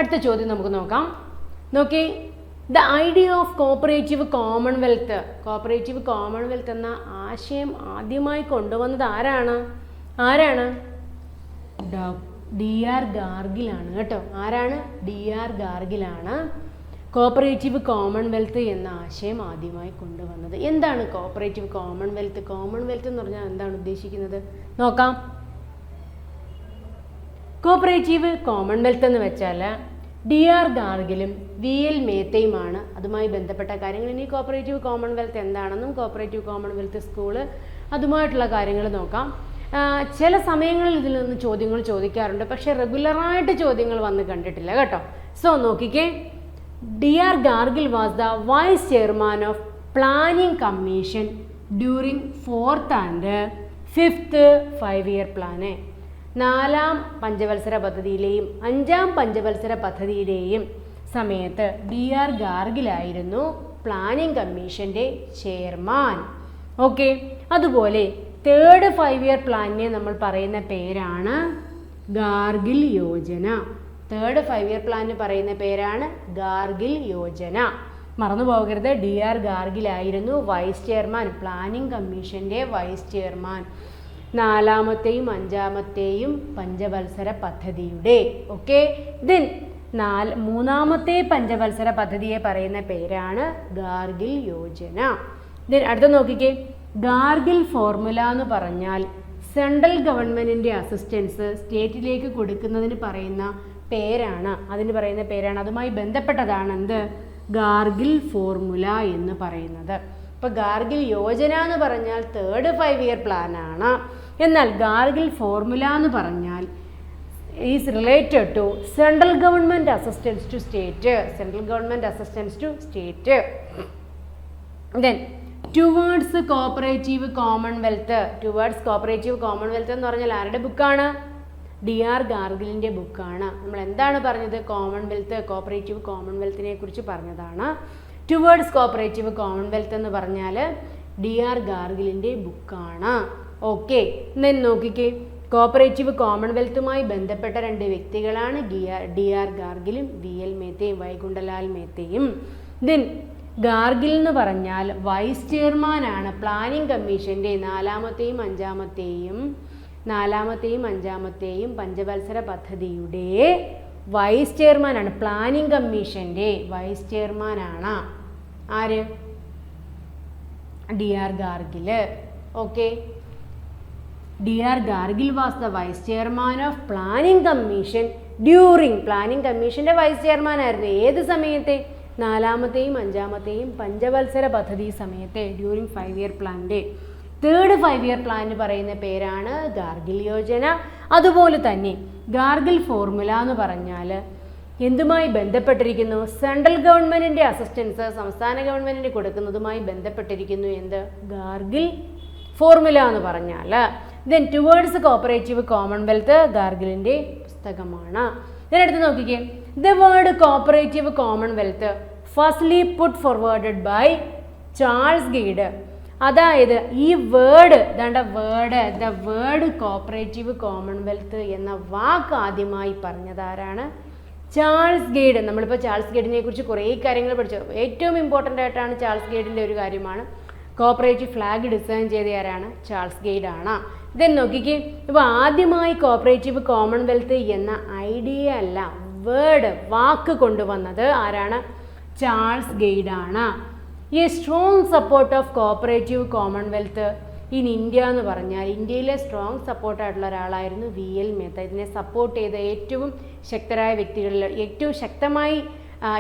അടുത്ത ചോദ്യം നമുക്ക് നോക്കാം. നോക്കി, the idea of cooperative Commonwealth. Cooperative commonwealth എന്ന ആശയം ആദ്യമായി കൊണ്ടുവന്നത് ആരാണ്? DR ഗാർഗിലാണ് കേട്ടോ. ആരാണ്? DR ഗാർഗിലാണ് കോപ്പറേറ്റീവ് കോമൺവെൽത്ത് എന്ന ആശയം ആദ്യമായി കൊണ്ടുവന്നത്. എന്താണ് കോപ്പറേറ്റീവ് കോമൺവെൽത്ത്? കോമൺവെൽത്ത് എന്ന് പറഞ്ഞാൽ എന്താണ് ഉദ്ദേശിക്കുന്നത് നോക്കാം. കോപ്പറേറ്റീവ് കോമൺവെൽത്ത് എന്ന് വെച്ചാൽ DR ഗാർഗിലും VL മേത്തയുമാണ് അതുമായി ബന്ധപ്പെട്ട കാര്യങ്ങൾ. ഇനി കോപ്പറേറ്റീവ് കോമൺവെൽത്ത് എന്താണെന്നും കോപ്പറേറ്റീവ് കോമൺവെൽത്ത് സ്കൂള് അതുമായിട്ടുള്ള കാര്യങ്ങൾ നോക്കാം. ചില സമയങ്ങളിൽ ഇതിൽ നിന്ന് ചോദ്യങ്ങൾ ചോദിക്കാറുണ്ട്, പക്ഷേ റെഗുലറായിട്ട് ചോദ്യങ്ങൾ വന്ന് കണ്ടിട്ടില്ല കേട്ടോ. സോ നോക്കിക്കേ, DR Gadgil was the vice chairman of planning commission during 4th and 5th 5-year plan. 4ാം പഞ്ചവത്സര പദ്ധതിയിലെയും 5ാം പഞ്ചവത്സര പദ്ധതിയിലെയും സമയത്ത് DR ഗാർഗിലായിരുന്നു പ്ലാനിംഗ് കമ്മീഷൻ്റെ ചെയർമാൻ. ഓക്കെ, അതുപോലെ 3rd 5-year പ്ലാനിനെ നമ്മൾ പറയുന്ന പേരാണ് ഗാർഗിൽ യോജന. 3rd 5-year പ്ലാനിന് പറയുന്ന പേരാണ് ഗാർഗിൽ യോജന. മറന്നു പോകരുത്, DR ഗാർഗിലായിരുന്നു വൈസ് ചെയർമാൻ, പ്ലാനിംഗ് കമ്മീഷൻ്റെ വൈസ് ചെയർമാൻ 4ാമത്തെയും 5ാമത്തെയും പഞ്ചവത്സര പദ്ധതിയുടെ. ഓക്കെ, ദെൻ 3ാമത്തെ പഞ്ചവത്സര പദ്ധതിയെ പറയുന്ന പേരാണ് ഗാർഗിൽ യോജന. ദെൻ അടുത്ത നോക്കിക്കേ, ഗാർഗിൽ ഫോർമുല എന്ന് പറഞ്ഞാൽ സെൻട്രൽ ഗവൺമെൻറ്റിൻ്റെ അസിസ്റ്റൻസ് സ്റ്റേറ്റിലേക്ക് കൊടുക്കുന്നതിന് പറയുന്ന പേരാണ്. അതുമായി ബന്ധപ്പെട്ടതാണ് എന്ത്? ഗാർഗിൽ ഫോർമുല എന്ന് പറയുന്നത്. ഇപ്പോൾ ഗാർഗിൽ യോജന എന്ന് പറഞ്ഞാൽ 3rd 5-year പ്ലാനാണ്. എന്നാൽ ഗാർഗിൽ ഫോർമുല എന്ന് പറഞ്ഞാൽ is related to central government assistance to state. Then towards cooperative commonwealth. എന്ന് പറഞ്ഞാൽ ആരുടെ ബുക്കാണ്? DR ഗാർഗിലിൻ്റെ ബുക്കാണ്. നമ്മൾ എന്താണ് പറഞ്ഞത്? കോപ്പറേറ്റീവ് കോമൺവെൽത്തിനെ കുറിച്ച് പറഞ്ഞതാണ്. ടുവേർഡ്സ് കോപ്പറേറ്റീവ് കോമൺവെൽത്ത് എന്ന് പറഞ്ഞാൽ DR ഗാർഗിലിൻ്റെ ബുക്കാണ്. ഓക്കെ, ദെൻ നോക്കിക്കേ, കോപ്പറേറ്റീവ് കോമൺവെൽത്തുമായി ബന്ധപ്പെട്ട 2 വ്യക്തികളാണ് DR ഗാർഗിലും VL മേത്തയും, വൈകുണ്ഠലാൽ മേത്തയും. ദെൻ ഗാർഗിൽ എന്ന് പറഞ്ഞാൽ വൈസ് ചെയർമാനാണ് പ്ലാനിംഗ് കമ്മീഷൻ്റെ 4ാമത്തെയും 5ാമത്തെയും പഞ്ചവത്സര പദ്ധതിയുടെ വൈസ് ചെയർമാനാണ്. പ്ലാനിംഗ് കമ്മീഷൻ്റെ വൈസ് ചെയർമാനാണ് ആര്? DR Gadgil. Okay, DR Gadgil was the vice chairman of planning commission during. Planning കമ്മീഷൻ്റെ വൈസ് ചെയർമാൻ ആയിരുന്നു ഏത് സമയത്തെ? 4ാമത്തെയും 5ാമത്തെയും പഞ്ചവത്സര പദ്ധതി സമയത്തെ, ഡ്യൂറിങ് 5-year പ്ലാനിൻ്റെ. 3rd 5-year പ്ലാനിന് പറയുന്ന പേരാണ് ഗാർഗിൽ യോജന. അതുപോലെ തന്നെ ഗാർഗിൽ ഫോർമുല എന്ന് പറഞ്ഞാൽ എന്തുമായി ബന്ധപ്പെട്ടിരിക്കുന്നു? സെൻട്രൽ ഗവൺമെൻറ്റിൻ്റെ അസിസ്റ്റൻസ് സംസ്ഥാന ഗവൺമെൻറ്റിന് കൊടുക്കുന്നതുമായി ബന്ധപ്പെട്ടിരിക്കുന്നു. എന്ത്? ഗാർഗിൽ ഫോർമുല എന്ന് പറഞ്ഞാൽ. ദെൻ ടുവേർഡ്സ് കോപ്പറേറ്റീവ് കോമൺവെൽത്ത് ഗാർഗിലിൻ്റെ പുസ്തകമാണ്. ഇതിനടുത്ത് നോക്കിക്കേ, the word cooperative commonwealth firstly put forwarded by Charles Gide. അതായത് ഈ word the word cooperative commonwealth എന്ന വാക്ക് ആദ്യമായി പറഞ്ഞതാരാണ്? Charles Gide. നമ്മളിപ്പോൾ ചാൾസ് ഗെയ്ഡിനെ കുറിച്ച് കുറേ കാര്യങ്ങൾ പഠിച്ചു. ഏറ്റവും ഇമ്പോർട്ടൻ്റ് ആയിട്ടാണ് ചാൾസ് ഗെയ്ഡിൻ്റെ ഒരു കാര്യമാണ് കോപ്പറേറ്റീവ് ഫ്ലാഗ് ഡിസൈൻ ചെയ്ത ആരാണ്? ചാൾസ് ഗെയ്ഡ് ആണ്. ദെൻ നോക്കിക്കേ, ഇപ്പോൾ ആദ്യമായി കോപ്പറേറ്റീവ് കോമൺവെൽത്ത് എന്ന ഐഡിയ അല്ല, വേർഡ് വാക്ക് കൊണ്ടുവന്നത് ആരാണ്? ചാൾസ് ഗെയ്ഡ് ആണ്. A strong support of cooperative Commonwealth in India എന്ന് പറഞ്ഞാൽ ഇന്ത്യയിലെ സ്ട്രോങ് സപ്പോർട്ടായിട്ടുള്ള ഒരാളായിരുന്നു VL മേത്ത. ഇതിനെ സപ്പോർട്ട് ചെയ്ത ഏറ്റവും ശക്തരായ വ്യക്തികളിൽ ഏറ്റവും ശക്തമായി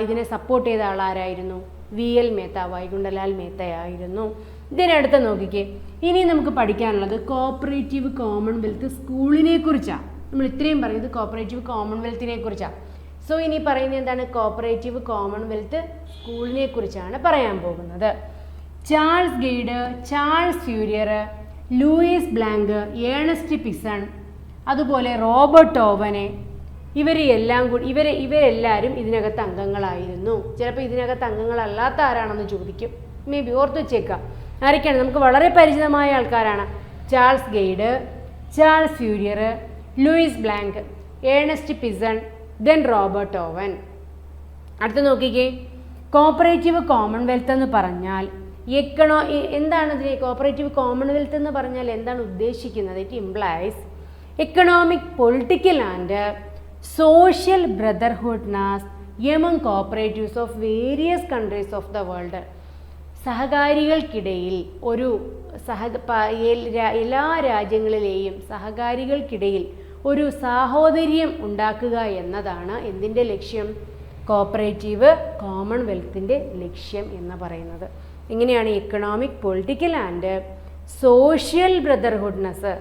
ഇതിനെ സപ്പോർട്ട് ചെയ്ത ആളാരായിരുന്നു? VL മേത്ത, വൈകുണ്ഠലാൽ മേത്തയായിരുന്നു. ഇതിനടുത്ത് നോക്കിക്കേ, ഇനി നമുക്ക് പഠിക്കാനുള്ളത് കോപ്പറേറ്റീവ് കോമൺവെൽത്ത് സ്കൂളിനെ കുറിച്ചാണ്. നമ്മൾ ഇത്രയും പറഞ്ഞത് കോപ്പറേറ്റീവ് കോമൺവെൽത്തിനെ കുറിച്ചാണ്. സോ ഇനി പറയുന്നത് എന്താണ്? കോപ്പറേറ്റീവ് കോമൺവെൽത്ത് സ്കൂളിനെ കുറിച്ചാണ് പറയാൻ പോകുന്നത്. Charles Gide, Charles Fourier, Louis Blanc, Ernest Poisson, അതുപോലെ റോബർട്ട് ഓവനെ, ഇവരെല്ലാവരും ഇതിനകത്ത് അംഗങ്ങളായിരുന്നു. ചിലപ്പോൾ ഇതിനകത്ത് അംഗങ്ങളല്ലാത്ത ആരാണെന്ന് ചോദിക്കും. മേ ബി ഓർത്ത് വെച്ചേക്കാം. ആരൊക്കെയാണ്? നമുക്ക് വളരെ പരിചിതമായ ആൾക്കാരാണ്. Charles Gide, Charles Fourier, Louis Blanc, Ernest Poisson, then Robert Owen. അടുത്ത നോക്കിക്കേ, കോപ്പറേറ്റീവ് കോമൺവെൽത്ത് എന്ന് പറഞ്ഞാൽ എന്താണ് ഇതിന് കോപ്പറേറ്റീവ് കോമൺവെൽത്ത് എന്ന് പറഞ്ഞാൽ എന്താണ് ഉദ്ദേശിക്കുന്നത്? It implies economic, political and social brotherhoodness among cooperatives of various countries of the world. സഹകാരികൾക്കിടയിൽ എല്ലാ രാജ്യങ്ങളിലെയും സഹകാരികൾക്കിടയിൽ ഒരു സാഹോദര്യം ഉണ്ടാക്കുക എന്നതാണ് എന്തിൻ്റെ ലക്ഷ്യം? കോപ്പറേറ്റീവ് കോമൺവെൽത്തിൻ്റെ ലക്ഷ്യം എന്ന് പറയുന്നത്. ഇങ്ങനെയാണ് എക്കണോമിക്, പൊളിറ്റിക്കൽ ആൻഡ് സോഷ്യൽ ബ്രദർഹുഡ്നെസ്,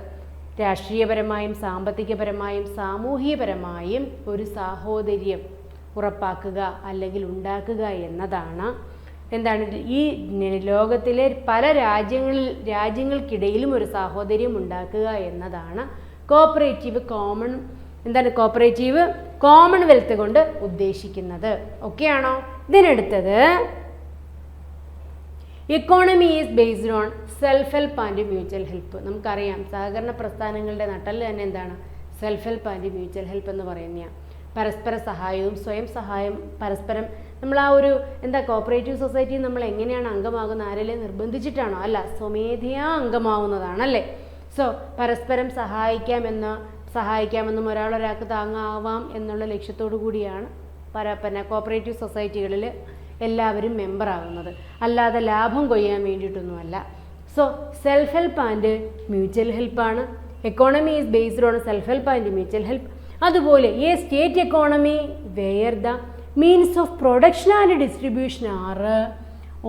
രാഷ്ട്രീയപരമായും സാമ്പത്തികപരമായും സാമൂഹികപരമായും ഒരു സാഹോദര്യം ഉറപ്പാക്കുക അല്ലെങ്കിൽ ഉണ്ടാക്കുക എന്നതാണ് എന്താണ് ഈ ലോകത്തിലെ പല രാജ്യങ്ങൾക്കിടയിലും ഒരു സാഹോദര്യം ഉണ്ടാക്കുക എന്നതാണ് കോപ്പറേറ്റീവ് കോമൺവെൽത്ത് കൊണ്ട് ഉദ്ദേശിക്കുന്നത്. ഓക്കെ ആണോ? ഇതിനടുത്തത് economy is based on self help and mutual help. നമുക്കറിയാം സഹകരണ പ്രസ്ഥാനങ്ങളുടെ നട്ടെല്ല് തന്നെ എന്താണ്? Self help and mutual help എന്ന് പറയുന്നതാണ്. പരസ്പര സഹായവും സ്വയം സഹായം, പരസ്പരം നമ്മൾ ആ ഒരു കോപ്പറേറ്റീവ് സൊസൈറ്റിയിൽ നമ്മൾ എങ്ങനെയാണ് അംഗമാകുന്നത്? ആരെങ്കിലും നിർബന്ധിച്ചിട്ടാണോ? അല്ല, സ്വമേധയാ അംഗമാവുന്നതാണല്ലേ. സോ പരസ്പരം സഹായിക്കാമെന്നും ഒരാൾക്ക് താങ്ങാവാം എന്നുള്ള ലക്ഷ്യത്തോടു കൂടിയാണ് കോപ്പറേറ്റീവ് സൊസൈറ്റികളിൽ എല്ലാവരും മെമ്പർ ആകുന്നത്, അല്ലാതെ ലാഭം കൊയ്യാൻ വേണ്ടിയിട്ടൊന്നുമല്ല. So self help and mutual ഹെൽപ്പാണ്. Economy is based on self help and mutual help. അതുപോലെ a state economy where the means of production and distribution are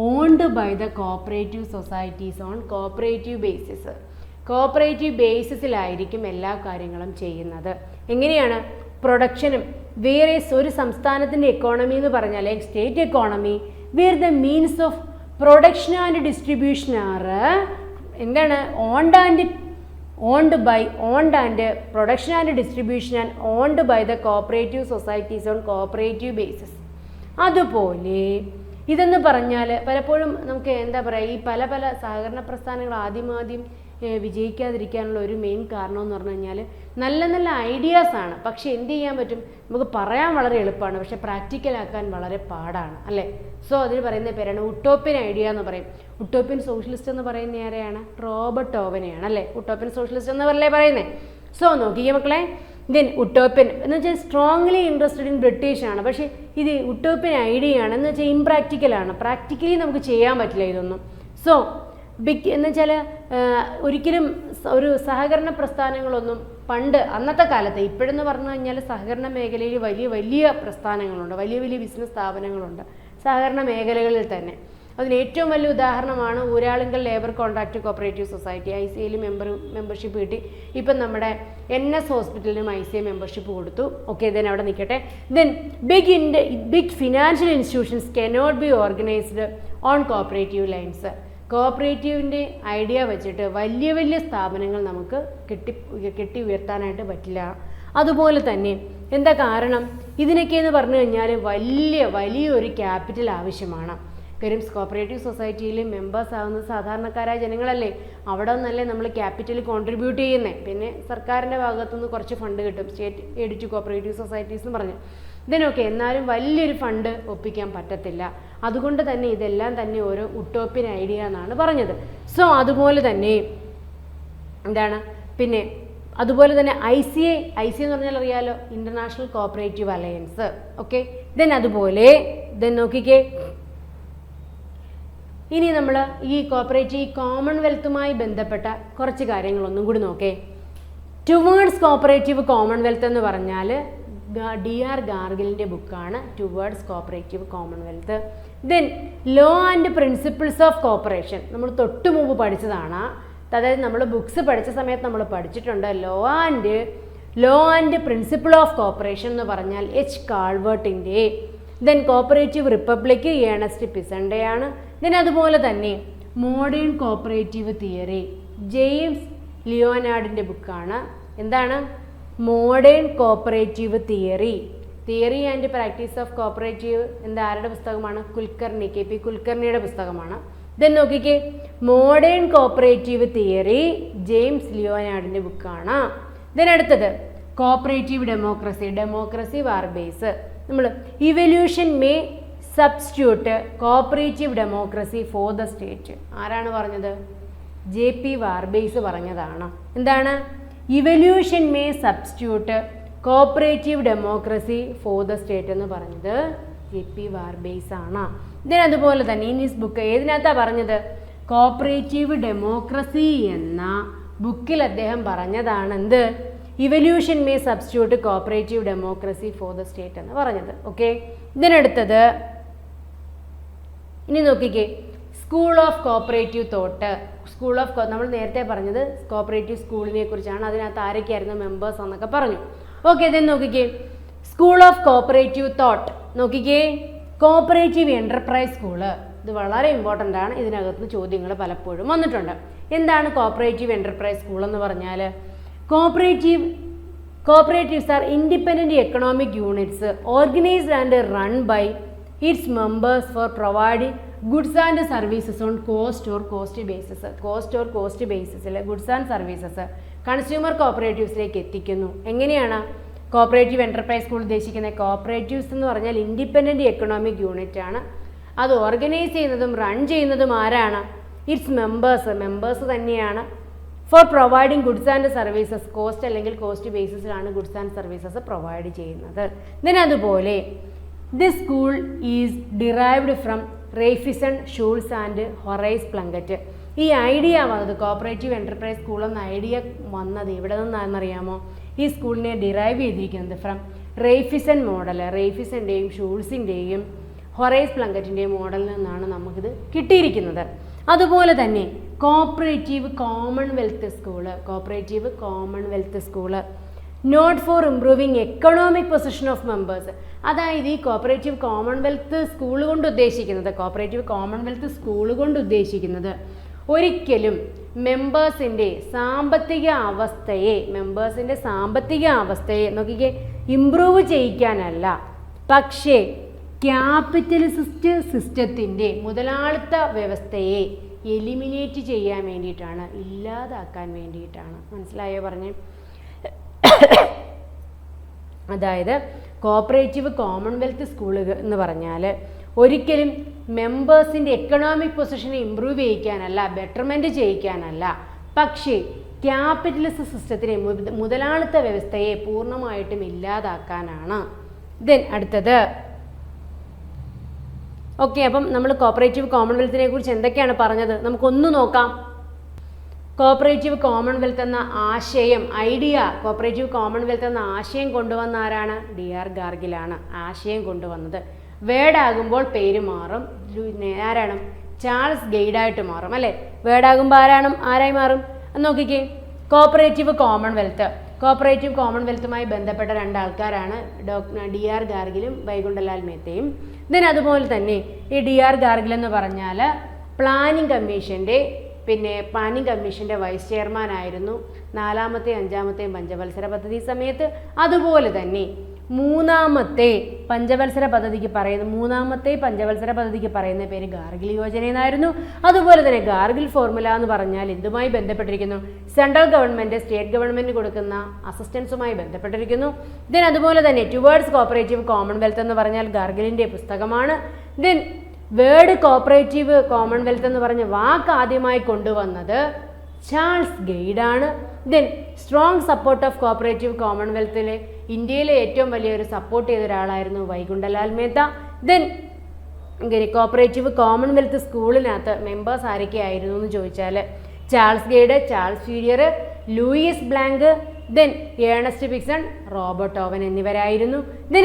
owned by the cooperative societies on cooperative basis. Cooperative ബേസിസിലായിരിക്കും എല്ലാ കാര്യങ്ങളും ചെയ്യുന്നത്. എങ്ങനെയാണ്? പ്രൊഡക്ഷനും വേറെ ഒരു സംസ്ഥാനത്തിൻ്റെ എക്കോണമി എന്ന് പറഞ്ഞാൽ state economy where the means of production and distribution are എന്താണ്? owned and production and distribution and owned by the cooperative societies on cooperative basis. അതുപോലെ ഇതെന്ന് പറഞ്ഞാൽ പലപ്പോഴും നമുക്ക് എന്താ പറയുക, ഈ പല സഹകരണ പ്രസ്ഥാനങ്ങൾ ആദ്യം വിജയിക്കാതിരിക്കാനുള്ള ഒരു മെയിൻ കാരണം എന്ന് പറഞ്ഞു കഴിഞ്ഞാൽ നല്ല ഐഡിയാസാണ്. പക്ഷെ എന്ത് ചെയ്യാൻ പറ്റും? നമുക്ക് പറയാൻ വളരെ എളുപ്പമാണ്, പക്ഷെ പ്രാക്ടിക്കലാക്കാൻ വളരെ പാടാണ് അല്ലേ. സോ അതിന് പറയുന്ന പേരാണ് ഉട്ടോപ്യൻ ഐഡിയ എന്ന് പറയും. ഉട്ടോപ്യൻ സോഷ്യലിസ്റ്റ് എന്ന് പറയുന്ന ആരെയാണ്? റോബർട്ട് ഓവനെയാണ് അല്ലേ ഉട്ടോപ്യൻ സോഷ്യലിസ്റ്റ് എന്ന് പറയല്ലേ പറയുന്നത്. സോ നോക്കിക്കേ മക്കളെ, ദെൻ ഉട്ടോപ്യൻ എന്ന് വെച്ചാൽ സ്ട്രോങ്ലി ഇൻട്രസ്റ്റഡ് ഇൻ ബ്രിട്ടീഷ് ആണ്. പക്ഷേ ഇത് ഉട്ടോപ്യൻ ഐഡിയ ആണ് എന്ന് വെച്ചാൽ ഇംപ്രാക്ടിക്കലാണ്. പ്രാക്ടിക്കലി നമുക്ക് ചെയ്യാൻ പറ്റില്ല ഇതൊന്നും. സോ എന്ന് വെച്ചാൽ ഒരിക്കലും ഒരു സഹകരണ പ്രസ്ഥാനങ്ങളൊന്നും അന്നത്തെ കാലത്ത്, ഇപ്പോഴെന്ന് പറഞ്ഞു കഴിഞ്ഞാൽ സഹകരണ മേഖലയിൽ വലിയ പ്രസ്ഥാനങ്ങളുണ്ട്, വലിയ ബിസിനസ് സ്ഥാപനങ്ങളുണ്ട് സഹകരണ മേഖലകളിൽ തന്നെ. അതിന് ഏറ്റവും വലിയ ഉദാഹരണമാണ് Uralungal labour contract cooperative society. ICAയിൽ മെമ്പർഷിപ്പ് കിട്ടി. ഇപ്പം നമ്മുടെ NS ഹോസ്പിറ്റലിനും ICA മെമ്പർഷിപ്പ് കൊടുത്തു. ഓക്കെ, ദെൻ അവിടെ നിൽക്കട്ടെ. Then big financial institutions cannot be organised on cooperative lines. കോപ്പറേറ്റീവിൻ്റെ ഐഡിയ വെച്ചിട്ട് വലിയ സ്ഥാപനങ്ങൾ നമുക്ക് കെട്ടി ഉയർത്താനായിട്ട് പറ്റില്ല. അതുപോലെ തന്നെ എന്താ കാരണം? ഇതിനൊക്കെ എന്ന് പറഞ്ഞു കഴിഞ്ഞാൽ വലിയൊരു ക്യാപിറ്റൽ ആവശ്യമാണ്. കാര്യം കോപ്പറേറ്റീവ് സൊസൈറ്റിയിൽ മെമ്പേഴ്സ് ആകുന്നത് സാധാരണക്കാരായ ജനങ്ങളല്ലേ. അവിടെ നിന്നല്ലേ നമ്മൾ ക്യാപിറ്റൽ കോൺട്രിബ്യൂട്ട് ചെയ്യുന്നത്. പിന്നെ സർക്കാരിൻ്റെ ഭാഗത്തുനിന്ന് കുറച്ച് ഫണ്ട് കിട്ടും, state aid to cooperative societies എന്ന് പറഞ്ഞു. ഇതിനൊക്കെ എന്നാലും വലിയൊരു ഫണ്ട് ഒപ്പിക്കാൻ പറ്റത്തില്ല. അതുകൊണ്ട് തന്നെ ഇതെല്ലാം തന്നെ ഒരു ഉട്ടോപ്യൻ ഐഡിയ എന്നാണ് പറഞ്ഞത്. സോ അതുപോലെ തന്നെ എന്താണ് പിന്നെ അതുപോലെ തന്നെ ICA എന്ന് പറഞ്ഞാൽ അറിയാലോ, international cooperative alliance. Okay, then അതുപോലെ നോക്കിക്കേ, ഇനി നമ്മൾ ഈ കോപ്പറേറ്റീവ് കോമൺവെൽത്തുമായി ബന്ധപ്പെട്ട കുറച്ച് കാര്യങ്ങളൊന്നും കൂടി നോക്കേ. ടുവേർഡ്സ് കോപ്പറേറ്റീവ് കോമൺവെൽത്ത് എന്ന് പറഞ്ഞാൽ DR ഗാർഗിലിൻ്റെ ബുക്കാണ് towards cooperative Commonwealth. Then law and principles of cooperation നമ്മൾ തൊട്ട് മുമ്പ് പഠിച്ചതാണ്. അതായത് നമ്മൾ ബുക്സ് പഠിച്ച സമയത്ത് നമ്മൾ പഠിച്ചിട്ടുണ്ട്. Law and principle of cooperation എന്ന് പറഞ്ഞാൽ H. കാൾവേർട്ടിൻ്റെ. ദെൻ കോപ്പറേറ്റീവ് റിപ്പബ്ലിക് ഏണസ്റ്റ് പിസൻ്റെയാണ്. ദെൻ അതുപോലെ തന്നെ മോഡേൺ കോപ്പറേറ്റീവ് തിയറി ജെയിംസ് ലിയോനാർഡിൻ്റെ ബുക്കാണ്. എന്താണ്? Modern cooperative theory and practice of cooperative. ആരുടെ പുസ്തകമാണ്? കുൽക്കർണി, KP കുൽക്കർണിയുടെ പുസ്തകമാണ്. ദെൻ നോക്കിക്കേ, മോഡേൺ കോപ്പറേറ്റീവ് തിയറി ജെയിംസ് ലിയോനാർഡിൻ്റെ ബുക്കാണ്. ദെൻ അടുത്തത് കോപ്പറേറ്റീവ് ഡെമോക്രസി വാർബേസ്. നമ്മൾ evolution may substitute cooperative democracy for the state. ആരാണ് പറഞ്ഞത്? JP വാർബേസ് പറഞ്ഞതാണ്. എന്താണ്? Evolution may substitute cooperative democracy for the state എന്ന് പറഞ്ഞത് JP വാർബേസ് ആണ്. അതുപോലെ തന്നെ ഇൻ ഹിസ് ബുക്ക് ഏതിനകത്താണ് പറഞ്ഞത്? കോപ്പറേറ്റീവ് ഡെമോക്രസി എന്ന ബുക്കിൽ അദ്ദേഹം പറഞ്ഞതാണ് എന്ത്? Evolution may substitute cooperative democracy for the state എന്ന് പറഞ്ഞത്. ഓക്കെ, ഇതിനടുത്തത് ഇനി നോക്കിക്കേ, സ്കൂൾ ഓഫ് കോപ്പറേറ്റീവ് തോട്ട്. നമ്മൾ നേരത്തെ പറഞ്ഞത് കോപ്പറേറ്റീവ് സ്കൂളിനെ കുറിച്ചാണ്. അതിനകത്ത് ആരൊക്കെയായിരുന്നു മെമ്പേഴ്സ് എന്നൊക്കെ പറഞ്ഞു. ഓക്കെ, ഇത് നോക്കിക്കേ, സ്കൂൾ ഓഫ് കോപ്പറേറ്റീവ് തോട്ട്. നോക്കിക്കേ, കോപ്പറേറ്റീവ് എൻ്റർപ്രൈസ് സ്കൂള്. ഇത് വളരെ ഇമ്പോർട്ടൻ്റ് ആണ്. ഇതിനകത്ത് ചോദ്യങ്ങൾ പലപ്പോഴും വന്നിട്ടുണ്ട്. എന്താണ് കോപ്പറേറ്റീവ് എൻ്റർപ്രൈസ് സ്കൂൾ എന്ന് പറഞ്ഞാൽ? Cooperatives are independent economic units organised and run by its members for providing goods and services on cost ബേസിസിൽ ഗുഡ്സ് ആൻഡ് സർവീസസ് കൺസ്യൂമർ കോപ്പറേറ്റീവ്സിലേക്ക് എത്തിക്കുന്നു. എങ്ങനെയാണ് കോപ്പറേറ്റീവ് എൻ്റർപ്രൈസ് സ്കൂൾ ഉദ്ദേശിക്കുന്നത്? കോപ്പറേറ്റീവ്സ് എന്ന് പറഞ്ഞാൽ ഇൻഡിപെൻഡൻറ്റ് എക്കണോമിക് യൂണിറ്റ് ആണ്. അത് ഓർഗനൈസ് ചെയ്യുന്നതും റൺ ചെയ്യുന്നതും ആരാണ്? ഇറ്റ്സ് മെമ്പേഴ്സ് തന്നെയാണ്. For providing goods and services cost ബേസിസിലാണ് ഗുഡ്സ് ആൻഡ് സർവീസസ് പ്രൊവൈഡ് ചെയ്യുന്നത്. അതുപോലെ this school is derived from Raiffeisen, Schulze and Horace Plunkett. ഈ ഐഡിയ വന്നത് കോപ്പറേറ്റീവ് എൻ്റർപ്രൈസ് സ്കൂൾ എന്ന ഐഡിയ വന്നത് ഇവിടെ നിന്നാണെന്നറിയാമോ? ഈ സ്കൂളിനെ ഡിറൈവ് ചെയ്തിരിക്കുന്നത് ഫ്രം റേഫിസൺ മോഡൽ, റേഫിസൻ്റെയും ഷൂൾസിൻ്റെയും ഹൊറൈസ് പ്ലങ്കറ്റിൻ്റെയും മോഡലിൽ നിന്നാണ് നമുക്കിത് കിട്ടിയിരിക്കുന്നത്. അതുപോലെ തന്നെ cooperative commonwealth school not for improving economic position of members. അതായത് ഈ കോപ്പറേറ്റീവ് കോമൺവെൽത്ത് സ്കൂൾ കൊണ്ട് ഉദ്ദേശിക്കുന്നത് ഒരിക്കലും മെമ്പേഴ്സിൻ്റെ സാമ്പത്തിക അവസ്ഥയെ നോക്കിക്കേ ഇംപ്രൂവ് ചെയ്യിക്കാനല്ല, പക്ഷേ ക്യാപിറ്റലിസ്റ്റ് സിസ്റ്റത്തിൻ്റെ മുതലാളിത്ത വ്യവസ്ഥയെ എലിമിനേറ്റ് ചെയ്യാൻ വേണ്ടിയിട്ടാണ്, ഇല്ലാതാക്കാൻ വേണ്ടിയിട്ടാണ്. മനസ്സിലായോ പറഞ്ഞേ? അതായത് കോപ്പറേറ്റീവ് കോമൺവെൽത്ത് സ്കൂളുകൾ എന്ന് പറഞ്ഞാൽ ഒരിക്കലും മെമ്പേഴ്സിൻ്റെ എക്കണോമിക് പൊസിഷനെ ഇമ്പ്രൂവ് ചെയ്യിക്കാനല്ല, ബെറ്റർമെൻറ്റ് ചെയ്യിക്കാനല്ല, പക്ഷേ ക്യാപിറ്റലിസ്റ്റ് സിസ്റ്റത്തിനെ മുതലാളിത്ത വ്യവസ്ഥയെ പൂർണ്ണമായിട്ടും ഇല്ലാതാക്കാനാണ്. അടുത്തത് ഓക്കെ, അപ്പം നമ്മൾ കോപ്പറേറ്റീവ് കോമൺവെൽത്തിനെ കുറിച്ച് എന്തൊക്കെയാണ് പറഞ്ഞത് നമുക്കൊന്ന് നോക്കാം. കോപ്പറേറ്റീവ് കോമൺവെൽത്ത് എന്ന ആശയം, കോപ്പറേറ്റീവ് കോമൺവെൽത്ത് എന്ന ആശയം കൊണ്ടുവന്ന ആരാണ്? DR ഗാർഗിലാണ് ആശയം കൊണ്ടുവന്നത്. വേർഡാകുമ്പോൾ പേര് മാറും. ആരാണ്? ചാൾസ് ഗെയ്ഡായിട്ട് മാറും അല്ലേ? വേർഡാകുമ്പോൾ ആരായി മാറും? നോക്കിക്കേ, കോപ്പറേറ്റീവ് കോമൺവെൽത്തുമായി ബന്ധപ്പെട്ട രണ്ടാൾക്കാരാണ് DR ഗാർഗിലും വൈകുണ്ഠലാൽ മേത്തയും. അതുപോലെ തന്നെ ഈ DR ഗാർഗിൽ എന്ന് പറഞ്ഞാൽ പ്ലാനിംഗ് കമ്മീഷൻ്റെ വൈസ് ചെയർമാനായിരുന്നു 4ാമത്തെയും 5ാമത്തെയും പഞ്ചവത്സര പദ്ധതി സമയത്ത്. അതുപോലെ തന്നെ മൂന്നാമത്തെ പഞ്ചവത്സര പദ്ധതിക്ക് പറയുന്ന പേര് ഗാർഗിൽ യോജന എന്നായിരുന്നു. അതുപോലെ തന്നെ ഗാർഗിൽ ഫോർമുല എന്ന് പറഞ്ഞാൽ എന്തുമായി ബന്ധപ്പെട്ടിരിക്കുന്നു? സെൻട്രൽ ഗവൺമെൻറ് സ്റ്റേറ്റ് ഗവൺമെൻറ് കൊടുക്കുന്ന അസിസ്റ്റൻസുമായി ബന്ധപ്പെട്ടിരിക്കുന്നു. അതുപോലെ തന്നെ ടുവേർഡ്സ് കോപ്പറേറ്റീവ് കോമൺവെൽത്ത് എന്ന് പറഞ്ഞാൽ ഗാർഗിലിൻ്റെ പുസ്തകമാണ്. വേർഡ് കോപ്പറേറ്റീവ് കോമൺവെൽത്ത് എന്ന് പറഞ്ഞ വാക്ക് ആദ്യമായി കൊണ്ടുവന്നത് ചാൾസ് ഗെയ്ഡാണ്. സ്ട്രോങ് സപ്പോർട്ട് ഓഫ് കോപ്പറേറ്റീവ് കോമൺവെൽത്തിലെ ഇന്ത്യയിലെ ഏറ്റവും വലിയൊരു സപ്പോർട്ട് ചെയ്ത ഒരാളായിരുന്നു വൈകുണ്ഠലാൽ മേത്ത. കോപ്പറേറ്റീവ് കോമൺവെൽത്ത് സ്കൂളിനകത്ത് മെമ്പേഴ്സ് ആരൊക്കെയായിരുന്നു എന്ന് ചോദിച്ചാൽ Charles Gide, Charles Fourier, Louis Blanc, Ernest Poisson, Robert Owen എന്നിവരായിരുന്നു.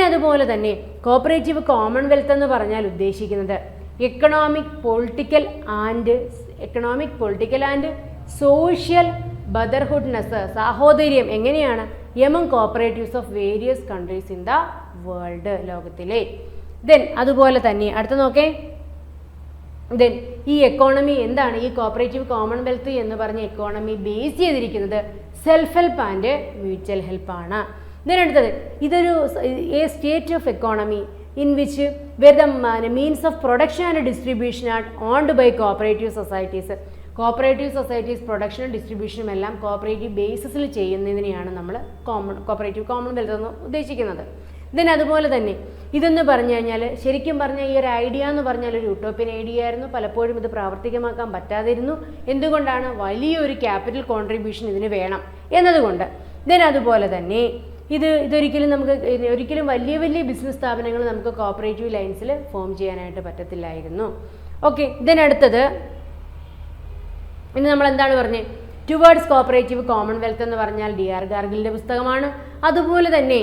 അതുപോലെ തന്നെ കോപ്പറേറ്റീവ് കോമൺവെൽത്ത് എന്ന് പറഞ്ഞാൽ ഉദ്ദേശിക്കുന്നത് economic political and social brotherhoodness, സാഹോദര്യം എങ്ങനെയാണ് among cooperatives of various countries in the world, ലോകത്തിലെ. അതുപോലെ തന്നെ അടുത്ത നോക്കേ, ഈ എക്കോണമി എന്താണ്? ഈ കോപ്പറേറ്റീവ് കോമൺവെൽത്ത് എന്ന് പറഞ്ഞ എക്കോണമി ബേസ് ചെയ്തിരിക്കുന്നത് സെൽഫ് ഹെൽപ്പ് ആൻഡ് മ്യൂച്വൽ ഹെൽപ്പാണ്. അടുത്തത് ഇതൊരു state of economy in which where the means of production and distribution are owned by cooperative societies. Cooperative societies പ്രൊഡക്ഷനും ഡിസ്ട്രിബ്യൂഷനും എല്ലാം കോപ്പറേറ്റീവ് ബേസിസിൽ ചെയ്യുന്നതിനെയാണ് നമ്മൾ കോപ്പറേറ്റീവ് കോമൺവെൽത്ത് എന്ന് ഉദ്ദേശിക്കുന്നത്. ദെൻ അതുപോലെ തന്നെ ഇതെന്ന് പറഞ്ഞു കഴിഞ്ഞാൽ ശരിക്കും പറഞ്ഞാൽ ഈ ഒരു ഐഡിയ എന്ന് പറഞ്ഞാൽ ഒരു യൂട്ടോപ്യൻ ഐഡിയ ആയിരുന്നു. പലപ്പോഴും ഇത് പ്രാവർത്തികമാക്കാൻ പറ്റാതിരുന്നു. എന്തുകൊണ്ടാണ്? വലിയൊരു ക്യാപിറ്റൽ കോൺട്രിബ്യൂഷൻ ഇതിന് വേണം എന്നതുകൊണ്ട്. ദെൻ അതുപോലെ തന്നെ ഒരിക്കലും വലിയ ബിസിനസ് സ്ഥാപനങ്ങൾ നമുക്ക് കോപ്പറേറ്റീവ് ലൈൻസിൽ ഫോം ചെയ്യാനായിട്ട് പറ്റത്തില്ലായിരുന്നു. ഓക്കെ, ദെൻ അടുത്തത് ഇനി നമ്മൾ എന്താണ് പറഞ്ഞത്? ടുവേർഡ്സ് കോപ്പറേറ്റീവ് കോമൺവെൽത്ത് എന്ന് പറഞ്ഞാൽ DR ഗാർഗിലിൻ്റെ പുസ്തകമാണ്. അതുപോലെ തന്നെ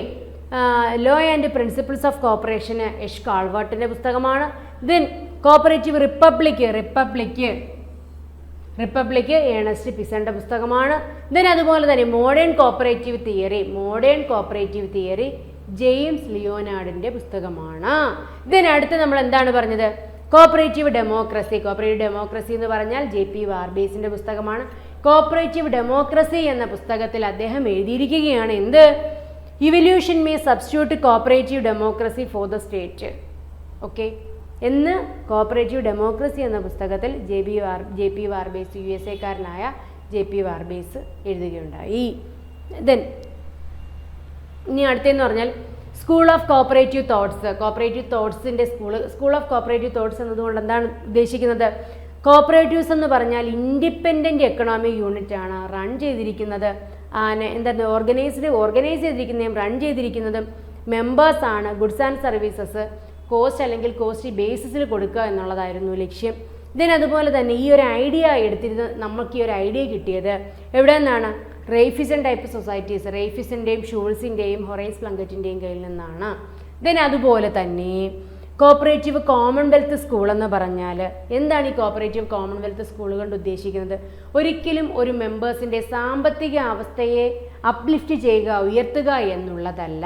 law and principles of cooperation എഷ് കാൾവാർട്ടിൻ്റെ പുസ്തകമാണ്. ദെൻ കോപ്പറേറ്റീവ് റിപ്പബ്ലിക് ഏണസ്റ്റ് പിസന്റെ പുസ്തകമാണ്. ദെൻ അതുപോലെ തന്നെ മോഡേൺ കോപ്പറേറ്റീവ് തിയറി ജെയിംസ് ലിയോനാർഡിൻ്റെ പുസ്തകമാണ്. ദെൻ അടുത്ത് നമ്മൾ എന്താണ് പറഞ്ഞത്? കോപ്പറേറ്റീവ് ഡെമോക്രസി എന്ന് പറഞ്ഞാൽ JP വാർബേസിൻ്റെ പുസ്തകമാണ്. കോപ്പറേറ്റീവ് ഡെമോക്രസി എന്ന പുസ്തകത്തിൽ അദ്ദേഹം എഴുതിയിരിക്കുകയാണ് എന്ത്? Evolution may substitute cooperative democracy for the state. Okay എന്ന് കോപ്പറേറ്റീവ് ഡെമോക്രസി എന്ന പുസ്തകത്തിൽ JP വാർബേസ് USA കാരനായ JP വാർബേസ് എഴുതുകയുണ്ടായി. ദെൻ ഇനി അടുത്തെന്ന് പറഞ്ഞാൽ സ്കൂൾ ഓഫ് കോപ്പറേറ്റീവ് തോട്ട്സിൻ്റെ സ്കൂൾ ഓഫ് കോപ്പറേറ്റീവ് തോട്ട്സ് എന്നതുകൊണ്ട് എന്താണ് ഉദ്ദേശിക്കുന്നത്? കോപ്പറേറ്റീവ്സ് എന്ന് പറഞ്ഞാൽ ഇൻഡിപെൻഡൻറ്റ് എക്കണോമിക് യൂണിറ്റ് ആണ് റൺ ചെയ്തിരിക്കുന്നത്. ഓർഗനൈസ് ചെയ്തിരിക്കുന്നതും റൺ ചെയ്തിരിക്കുന്നതും മെമ്പേഴ്സാണ്. ഗുഡ്സ് ആൻഡ് സർവീസസ് കോസ്റ്റ് ബേസിസിൽ കൊടുക്കുക എന്നുള്ളതായിരുന്നു ലക്ഷ്യം. ദെൻ അതുപോലെ തന്നെ ഈ ഒരു ഐഡിയ നമുക്ക് ഈ ഒരു ഐഡിയ കിട്ടിയത് എവിടെ നിന്നാണ്? റെയ്ഫിസൺ ടൈപ്പ് സൊസൈറ്റീസ്, റെയ്ഫിസിൻ്റെയും ഷൂൾസിൻ്റെയും ഹൊറൈസ് പ്ലങ്കറ്റിൻ്റെയും കയ്യിൽ നിന്നാണ്. ദെൻ അതുപോലെ തന്നെ കോപ്പറേറ്റീവ് കോമൺവെൽത്ത് സ്കൂൾ എന്ന് പറഞ്ഞാൽ എന്താണ് ഈ കോപ്പറേറ്റീവ് കോമൺവെൽത്ത് സ്കൂൾ കൊണ്ട് ഉദ്ദേശിക്കുന്നത്? ഒരിക്കലും ഒരു മെമ്പേഴ്സിൻ്റെ സാമ്പത്തിക അവസ്ഥയെ അപ്ലിഫ്റ്റ് ചെയ്യുക, ഉയർത്തുക എന്നുള്ളതല്ല,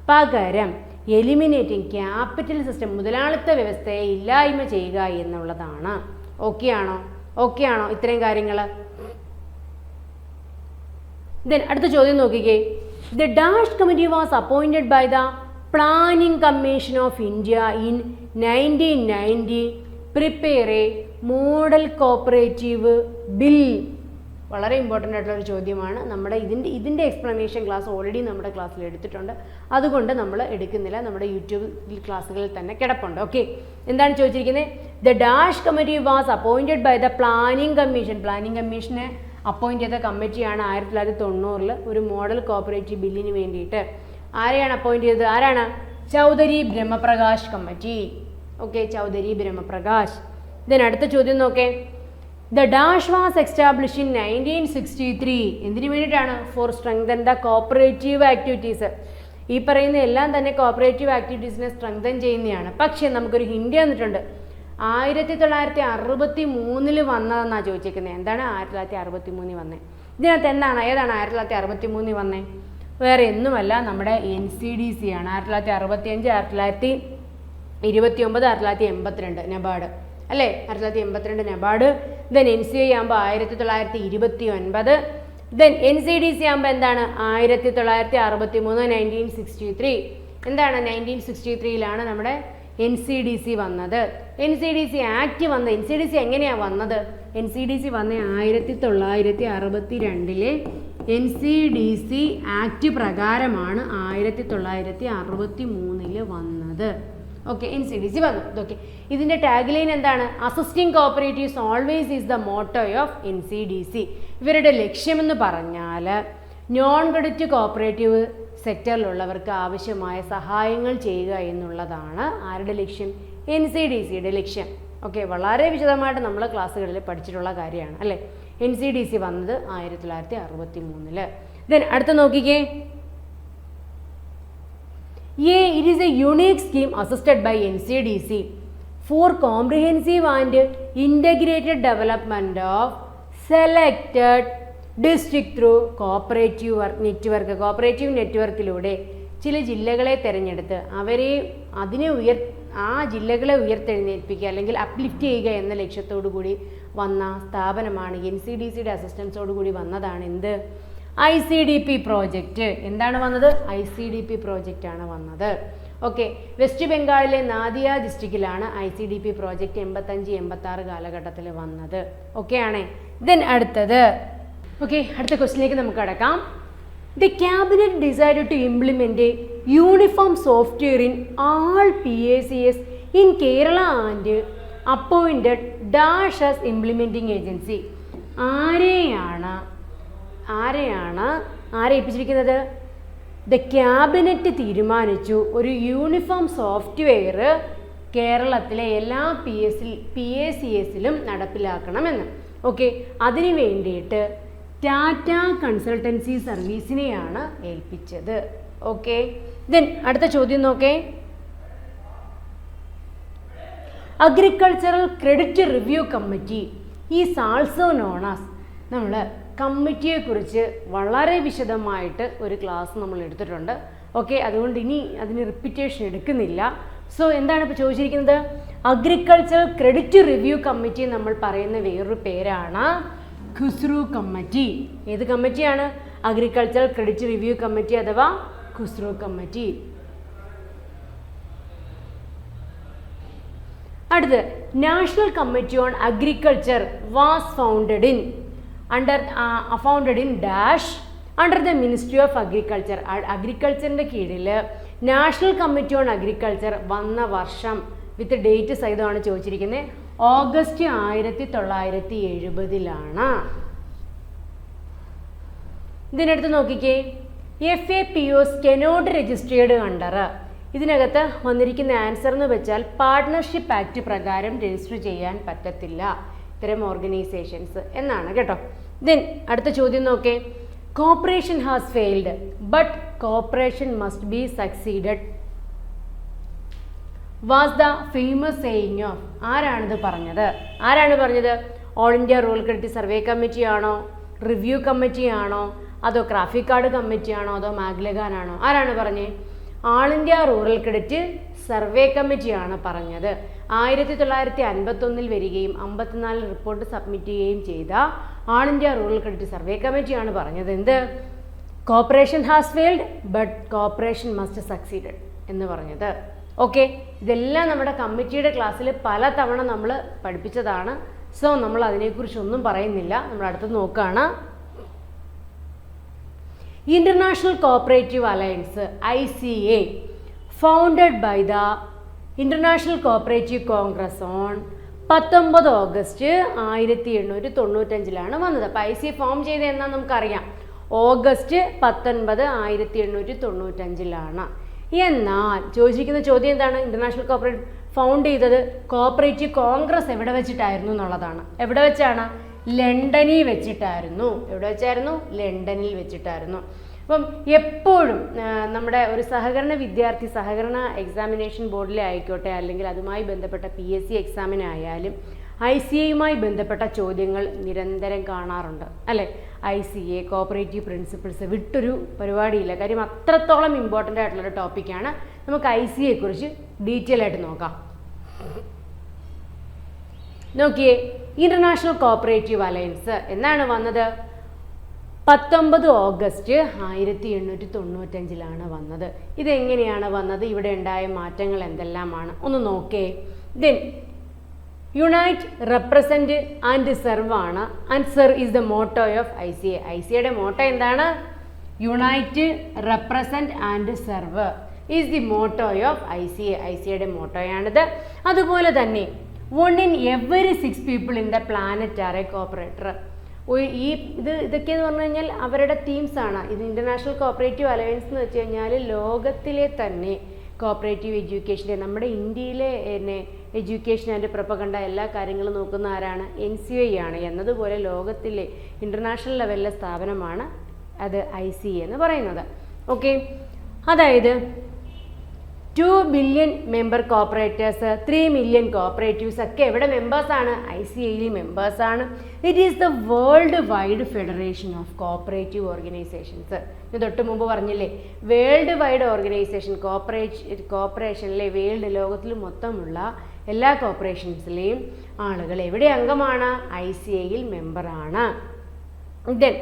പകരം എലിമിനേറ്റിംഗ് ക്യാപിറ്റൽ സിസ്റ്റം, മുതലാളിത്ത വ്യവസ്ഥയെ ഇല്ലായ്മ ചെയ്യുക എന്നുള്ളതാണ്. ഓക്കെ ആണോ ഇത്രയും കാര്യങ്ങൾ? ദെൻ അടുത്ത ചോദ്യം നോക്കിക്കേ. The dash committee was appointed by the planning commission of India in 1990 prepare a model cooperative bill. വളരെ ഇമ്പോർട്ടൻ്റ് ആയിട്ടുള്ളൊരു ചോദ്യമാണ്. നമ്മുടെ ഇതിൻ്റെ എക്സ്പ്ലനേഷൻ ക്ലാസ് ഓൾറെഡി നമ്മുടെ ക്ലാസ്സിൽ എടുത്തിട്ടുണ്ട്. അതുകൊണ്ട് നമ്മൾ എടുക്കുന്നില്ല, നമ്മുടെ യൂട്യൂബ് ക്ലാസ്സുകളിൽ തന്നെ കിടപ്പുണ്ട്. ഓക്കെ, എന്താണ് ചോദിച്ചിരിക്കുന്നത്? The dash committee was appointed by the planning കമ്മീഷനെ അപ്പോയിൻറ്റ് ചെയ്ത കമ്മിറ്റിയാണ് 1990 ഒരു മോഡൽ കോപ്പറേറ്റീവ് ബില്ലിന് വേണ്ടിയിട്ട് ആരെയാണ് അപ്പോയിൻറ്റ് ചെയ്തത്? ആരാണ്? Chaudhary Brahm Prakash committee. Okay, Chaudhary Brahm Prakash. Then അടുത്ത ചോദ്യം നോക്കേ. The dash was establish in 1963 എന്തിനു വേണ്ടിയിട്ടാണ്? For strengthen the cooperative activities. ഈ പറയുന്ന എല്ലാം തന്നെ കോപ്പറേറ്റീവ് ആക്ടിവിറ്റീസിനെ സ്ട്രെങ്തൻ ചെയ്യുന്നതാണ്. പക്ഷേ നമുക്കൊരു ഹിൻഡ് തന്നിട്ടുണ്ട്. 1963 വന്നതെന്നാണ് ചോദിച്ചിരിക്കുന്നത്. എന്താണ് 1963 വന്നത്? ഇതിനകത്ത് ഏതാണ് 1963 വന്നത്? വേറെ ഒന്നുമല്ല, നമ്മുടെ NCDC ആണ്. 1965, 1929, 1982 നബാർഡ് അല്ലേ? 1982 നബാർഡ്. ദെൻ NCI ആകുമ്പോൾ 1929. ദെൻ NCDC ആകുമ്പോൾ എന്താണ്? 1963, 1963. എന്താണ് 1963 നമ്മുടെ NCDC വന്നത്. NCDC ആക്ട് വന്നത്, NCDC എങ്ങനെയാണ് വന്നത്? NCDC വന്ന 1962 NCDC ആക്ട് പ്രകാരമാണ് 1963 വന്നത്. ഓക്കെ, NCDC വന്നു. ഓക്കെ, ഇതിൻ്റെ ടാഗ് ലൈൻ എന്താണ്? Assisting cooperatives always is the motto of NCDC. ഇവരുടെ ലക്ഷ്യമെന്ന് പറഞ്ഞാൽ നോൺ ക്രെഡിറ്റ് കോപ്പറേറ്റീവ് സെക്ടറിലുള്ളവർക്ക് ആവശ്യമായ സഹായങ്ങൾ ചെയ്യുക എന്നുള്ളതാണ് ആരുടെ ലക്ഷ്യം? NCDCയുടെ ലക്ഷ്യം. ഓക്കെ, വളരെ വിശദമായിട്ട് നമ്മൾ ക്ലാസ്സുകളിൽ പഠിച്ചിട്ടുള്ള കാര്യമാണ് അല്ലേ? NCDC വന്നത് 1963. ദെൻ അടുത്ത നോക്കിക്കേ. It is a unique scheme assisted by NCDC for comprehensive and integrated development of selected district through cooperative നെറ്റ്വർക്കിലൂടെ ചില ജില്ലകളെ തിരഞ്ഞെടുത്ത് ആ ജില്ലകളെ ഉയർത്തെഴുന്നേൽപ്പിക്കുക അല്ലെങ്കിൽ അപ്ലിഫ്റ്റ് ചെയ്യുക എന്ന ലക്ഷ്യത്തോടു കൂടി വന്ന സ്ഥാപനമാണ്. NCDCയുടെ അസിസ്റ്റൻസോടു കൂടി വന്നതാണ് എന്ത്? ICDP project. എന്താണ് വന്നത്? ICDP പ്രോജക്റ്റ് ആണ് വന്നത്. ഓക്കെ, വെസ്റ്റ് ബംഗാളിലെ നാദിയ ഡിസ്ട്രിക്റ്റിലാണ് ICDP പ്രോജക്റ്റ് 85-86 കാലഘട്ടത്തിൽ വന്നത്. ഓക്കെ ആണേ. ദെൻ അടുത്തത്, ഓക്കെ, അടുത്ത ക്വസ്റ്റിനിലേക്ക് നമുക്ക് കടക്കാം. The cabinet decided to implement a uniform software in all PACS in Kerala and appointed dash as implementing agency. ആരെ ഏൽപ്പിച്ചിരിക്കുന്നത്? ദ ക്യാബിനറ്റ് തീരുമാനിച്ചു ഒരു യൂണിഫോം സോഫ്റ്റ്വെയർ കേരളത്തിലെ എല്ലാ PACSലും നടപ്പിലാക്കണമെന്ന്. ഓക്കെ, അതിനു വേണ്ടിയിട്ട് ടാറ്റ കൺസൾട്ടൻസി സർവീസിനെയാണ് ഏൽപ്പിച്ചത്. ഓക്കെ, ദെൻ അടുത്ത ചോദ്യം നോക്കേ. Agricultural credit review committee is also known as. നമ്മൾ കമ്മിറ്റിയെക്കുറിച്ച് വളരെ വിശദമായിട്ട് ഒരു ക്ലാസ് നമ്മൾ എടുത്തിട്ടുണ്ട്. ഓക്കെ, അതുകൊണ്ട് ഇനി അതിന് റിപ്പീറ്റേഷൻ എടുക്കുന്നില്ല. സോ എന്താണ് ഇപ്പോൾ ചോദിച്ചിരിക്കുന്നത്? അഗ്രികൾച്ചറൽ ക്രെഡിറ്റ് റിവ്യൂ കമ്മിറ്റി നമ്മൾ പറയുന്ന വേറൊരു പേരാണ് ഖുസ്രു കമ്മിറ്റി. ഏത് കമ്മിറ്റിയാണ്? അഗ്രികൾച്ചറൽ ക്രെഡിറ്റ് റിവ്യൂ കമ്മിറ്റി അഥവാ ഖുസ്രു കമ്മിറ്റി. അടുത്ത്, national committee on agriculture was founded in dash under the ministry of agriculture. അഗ്രികൾച്ചറിൻ്റെ കീഴിൽ നാഷണൽ കമ്മിറ്റി ഓൺ അഗ്രികൾച്ചർ വന്ന വർഷം വിത്ത് ഡേറ്റ് സഹിതമാണ് ചോദിച്ചിരിക്കുന്നത്. ഓഗസ്റ്റ് 1970. ഇതിനടുത്ത് നോക്കിക്കേ, FAPOs കനോട്ട് രജിസ്റ്റേർഡ് അണ്ടർ. ഇതിനകത്ത് വന്നിരിക്കുന്ന ആൻസർ എന്ന് വെച്ചാൽ പാർട്ട്ണർഷിപ്പ് ആക്ട് പ്രകാരം രജിസ്റ്റർ ചെയ്യാൻ പറ്റത്തില്ല ഇത്തരം ഓർഗനൈസേഷൻസ് എന്നാണ് കേട്ടോ. ദെൻ അടുത്ത ചോദ്യം നോക്കേ. Cooperation has failed but cooperation must be succeeded was the famous saying of. ആരാണിത് പറഞ്ഞത്? All India rural credit survey committee ആണോ, റിവ്യൂ കമ്മിറ്റി ആണോ, അതോ ക്രാഫിക്കാർഡ് കമ്മിറ്റി ആണോ, അതോ മാഗ്ലഗാൻ ആണോ? ആരാണ് പറഞ്ഞത്? ആൾ ഇന്ത്യ റൂറൽ ക്രെഡിറ്റ് സർവേ കമ്മിറ്റിയാണ് പറഞ്ഞത്. 1951 വരികയും 54 റിപ്പോർട്ട് സബ്മിറ്റ് ചെയ്യുകയും ചെയ്ത ആൾ ഇന്ത്യ റൂറൽ ക്രെഡിറ്റ് സർവേ കമ്മിറ്റിയാണ് പറഞ്ഞത് എന്ത്? Corporation has failed but cooperation must succeeded എന്ന് പറഞ്ഞത്. ഓക്കെ, ഇതെല്ലാം നമ്മുടെ കമ്മിറ്റിയുടെ ക്ലാസ്സിൽ പല തവണ നമ്മൾ പഠിപ്പിച്ചതാണ്. സോ നമ്മൾ അതിനെക്കുറിച്ചൊന്നും പറയുന്നില്ല. നമ്മൾ അടുത്ത് നോക്കുകയാണ്. International cooperative alliance ICA founded by the international cooperative congress on 19 August 1895 വന്നത്. അപ്പോൾ ICA ഫോം ചെയ്ത് എന്നാന്ന് നമുക്കറിയാം. ഓഗസ്റ്റ് 19, 1895. എന്നാൽ ചോദിച്ചിരിക്കുന്ന ചോദ്യം എന്താണ്? ഇന്റർനാഷണൽ കോഓപ്പറേറ്റീവ് ഫൗണ്ട് ചെയ്തത് കോഓപ്പറേറ്റീവ് കോൺഗ്രസ് എവിടെ വെച്ചിട്ടായിരുന്നു എന്നുള്ളതാണ്. എവിടെ വെച്ചാണ്? ലണ്ടനിൽ വെച്ചിട്ടായിരുന്നു. എവിടെ വെച്ചായിരുന്നു? ലണ്ടനിൽ വെച്ചിട്ടായിരുന്നു. അപ്പം എപ്പോഴും നമ്മുടെ ഒരു സഹകരണ വിദ്യാർത്ഥി സഹകരണ എക്സാമിനേഷൻ ബോർഡിലെ ആയിക്കോട്ടെ, അല്ലെങ്കിൽ അതുമായി ബന്ധപ്പെട്ട PSC എക്സാമിനായാലും ICAയുമായി ബന്ധപ്പെട്ട ചോദ്യങ്ങൾ നിരന്തരം കാണാറുണ്ട് അല്ലേ? ICA കോഓപ്പറേറ്റീവ് പ്രിൻസിപ്പിൾസ് വിട്ടൊരു പരിപാടിയില്ല. കാര്യം അത്രത്തോളം ഇമ്പോർട്ടൻ്റ് ആയിട്ടുള്ളൊരു ടോപ്പിക്കാണ്. നമുക്ക് ICAയെക്കുറിച്ച് ഡീറ്റെയിൽ ആയിട്ട് നോക്കാം. നോക്കിയേ, ഇന്റർനാഷണൽ കോഓപ്പറേറ്റീവ് അലയൻസ് എന്നാണ് വന്നത്? 19 ഓഗസ്റ്റ് 1895 വന്നത്. ഇതെങ്ങനെയാണ് വന്നത്? ഇവിടെ ഉണ്ടായ മാറ്റങ്ങൾ എന്തെല്ലാമാണ് ഒന്ന് നോക്കേ. Then unite, represent and serve ആണ്. And serve is the motto of ICA. ICAയുടെ മോട്ടോ എന്താണ്? Unite, represent and serve is the motto of ICA. ICAയുടെ മോട്ടോയാണിത്. അതുപോലെ തന്നെ 1 in every 6 people in the planet are a cooperator. ഇതൊക്കെയെന്ന് പറഞ്ഞു കഴിഞ്ഞാൽ അവരുടെ തീംസാണ്. ഇത് ഇൻ്റർനാഷണൽ കോഓപ്പറേറ്റീവ് അലയൻസ് എന്ന് വെച്ച് കഴിഞ്ഞാൽ ലോകത്തിലെ തന്നെ കോഓപ്പറേറ്റീവ് എഡ്യൂക്കേഷൻ്റെ, നമ്മുടെ ഇന്ത്യയിലെ തന്നെ എഡ്യൂക്കേഷൻ ആൻഡ് പ്രൊപ്പഗണ്ട എല്ലാ കാര്യങ്ങളും നോക്കുന്ന ആരാണ്? NCI ആണ്. എന്നതുപോലെ ലോകത്തിലെ ഇൻ്റർനാഷണൽ ലെവലിലെ സ്ഥാപനമാണ് അത് ICA എന്ന് പറയുന്നത്. ഓക്കെ, അതായത് 2 billion member cooperators, 3 million cooperatives ഒക്കെ എവിടെ മെമ്പേഴ്സാണ്? ICAയിൽ മെമ്പേഴ്സാണ്. It is the world wide federation of cooperative organisations. ഞാൻ തൊട്ട് മുമ്പ് പറഞ്ഞില്ലേ, വേൾഡ് വൈഡ് ഓർഗനൈസേഷൻ കോപ്പറേഷനിലെ വേൾഡ് ലോകത്തിൽ മൊത്തമുള്ള എല്ലാ കോപ്പറേഷൻസിലെയും ആളുകൾ എവിടെ അംഗമാണ്? ICAയിൽ മെമ്പറാണ്. Then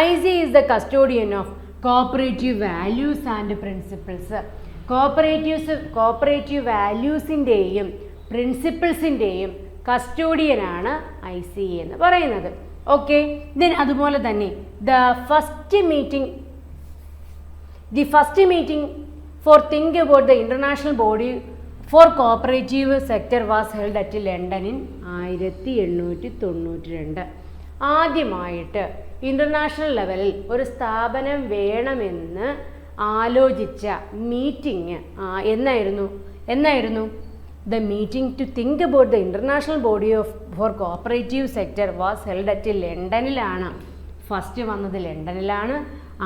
ICA is the custodian of cooperative values and principles. Cooperative വാല്യൂസിൻ്റെയും പ്രിൻസിപ്പിൾസിൻ്റെയും കസ്റ്റോഡിയനാണ് ICA എന്ന് പറയുന്നത്. ഓക്കെ, ദെൻ അതുപോലെ തന്നെ the first meeting for think about the international body for cooperative sector was held at London in 1892. ആദ്യമായിട്ട് international ലെവലിൽ ഒരു സ്ഥാപനം വേണമെന്ന് ആലോചിച്ച മീറ്റിംഗ് എന്നായിരുന്നു the meeting to think about the international body for cooperative sector was held at ലണ്ടനിലാണ്. First വന്നത് ലണ്ടനിലാണ്,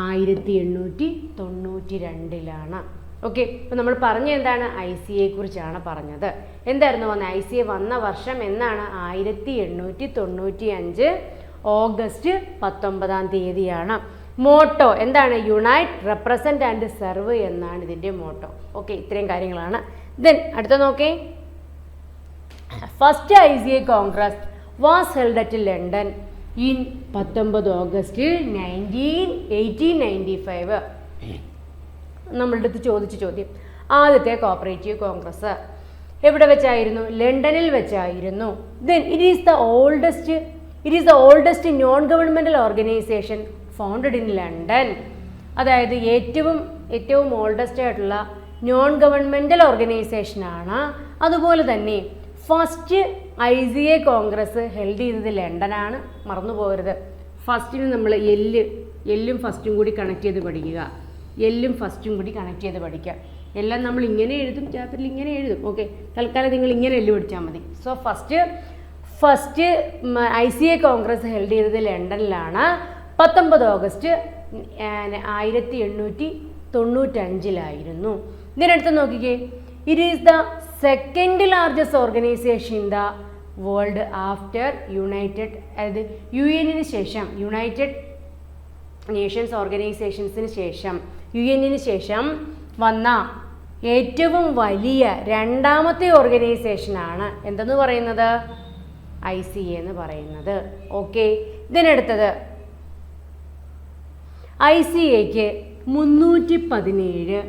1892. ഓക്കെ, ഇപ്പം നമ്മൾ പറഞ്ഞ എന്താണ്, ICA കുറിച്ചാണ് പറഞ്ഞത്. എന്തായിരുന്നു വന്ന ICA വന്ന വർഷം എന്നാണ്? 1895 ഓഗസ്റ്റ് 19 മോട്ടോ എന്താണ്? യുണൈറ്റ്, റെപ്രസെൻറ്റ് ആൻഡ് സെർവ് എന്നാണ് ഇതിൻ്റെ മോട്ടോ. ഓക്കെ, ഇത്രയും കാര്യങ്ങളാണ്. ദെൻ അടുത്ത നോക്കേ, first ICA Congress was held at London in 19 August 1895. നമ്മളുടെ അടുത്ത് ചോദിച്ച ചോദ്യം, ആദ്യത്തെ കോപ്പറേറ്റീവ് കോൺഗ്രസ് എവിടെ വെച്ചായിരുന്നു? ലണ്ടനിൽ വെച്ചായിരുന്നു. Then it is the oldest non governmental organisation founded in London. അതായത് ഏറ്റവും ഓൾഡസ്റ്റ് ആയിട്ടുള്ള നോൺ ഗവൺമെൻറ്റൽ ഓർഗനൈസേഷനാണ്. അതുപോലെ തന്നെ ഫസ്റ്റ് ICA കോൺഗ്രസ് ഹെൽഡ് ചെയ്തത് ലണ്ടനാണ്, മറന്നു പോകരുത്. ഫസ്റ്റിന് നമ്മൾ എല്ലും ഫസ്റ്റും കൂടി കണക്ട് ചെയ്ത് പഠിക്കുക. എല്ലാം നമ്മൾ ഇങ്ങനെ എഴുതും, ചാപ്റ്ററിൽ ഇങ്ങനെ എഴുതും. ഓക്കെ, തൽക്കാലം നിങ്ങൾ ഇങ്ങനെ എല്ല് പഠിച്ചാൽ മതി. So first ICA congress held ചെയ്തത് ലണ്ടനിലാണ്, 19 ഓഗസ്റ്റ് 1895. ഇതിനടുത്ത് നോക്കിക്കേ, it is the second largest organisation in the world after യുഎന്നിന് ശേഷം, യുണൈറ്റഡ് നേഷൻസ് ഓർഗനൈസേഷൻസിന് ശേഷം, UN ശേഷം വന്ന ഏറ്റവും വലിയ രണ്ടാമത്തെ ഓർഗനൈസേഷനാണ് എന്തെന്ന് പറയുന്നത്? ICA എന്ന് പറയുന്നത്. ഓക്കെ, ഇതിനടുത്തത് ICAക്ക് 317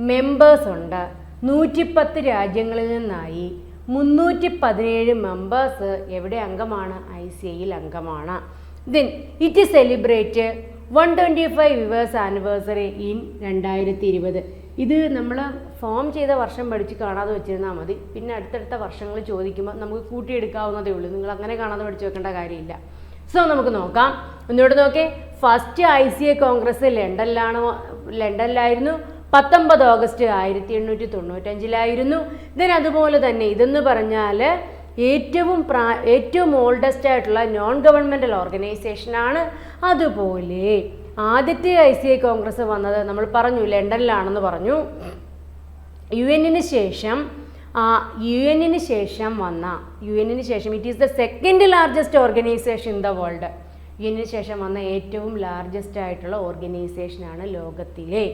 മെമ്പേഴ്സ് ഉണ്ട്. 110 രാജ്യങ്ങളിൽ നിന്നായി 317 മെമ്പേഴ്സ് എവിടെ അംഗമാണ്? ICAയിൽ അംഗമാണ്. Then it celebrate 125 years anniversary in 2020. ഇത് നമ്മൾ ഫോം ചെയ്ത വർഷം പഠിച്ച് കാണാതെ വെച്ചിരുന്നാൽ മതി. പിന്നെ അടുത്തടുത്ത വർഷങ്ങൾ ചോദിക്കുമ്പോൾ നമുക്ക് കൂട്ടിയെടുക്കാവുന്നതേ ഉള്ളൂ. നിങ്ങൾ അങ്ങനെ കാണാതെ പഠിച്ച് വെക്കേണ്ട കാര്യമില്ല. സോ നമുക്ക് നോക്കാം. ഒന്നുകൂടെ നോക്കേ, ഫസ്റ്റ് ICA കോൺഗ്രസ് ലണ്ടനിലായിരുന്നു, 19 ഓഗസ്റ്റ് 1895. ദെൻ അതുപോലെ തന്നെ ഇതെന്ന് പറഞ്ഞാൽ ഏറ്റവും ഓൾഡസ്റ്റ് ആയിട്ടുള്ള നോൺ ഗവൺമെൻറ്റൽ ഓർഗനൈസേഷനാണ്. അതുപോലെ ആദ്യത്തെ ICA കോൺഗ്രസ് വന്നത് നമ്മൾ പറഞ്ഞു ലണ്ടനിലാണെന്ന് പറഞ്ഞു. യുഎന്നിന് ശേഷം it is the second largest organisation in the world. യുഎന്നിന് ശേഷം വന്ന ഏറ്റവും ലാർജസ്റ്റ് ആയിട്ടുള്ള ഓർഗനൈസേഷനാണ് ലോകത്തിലെ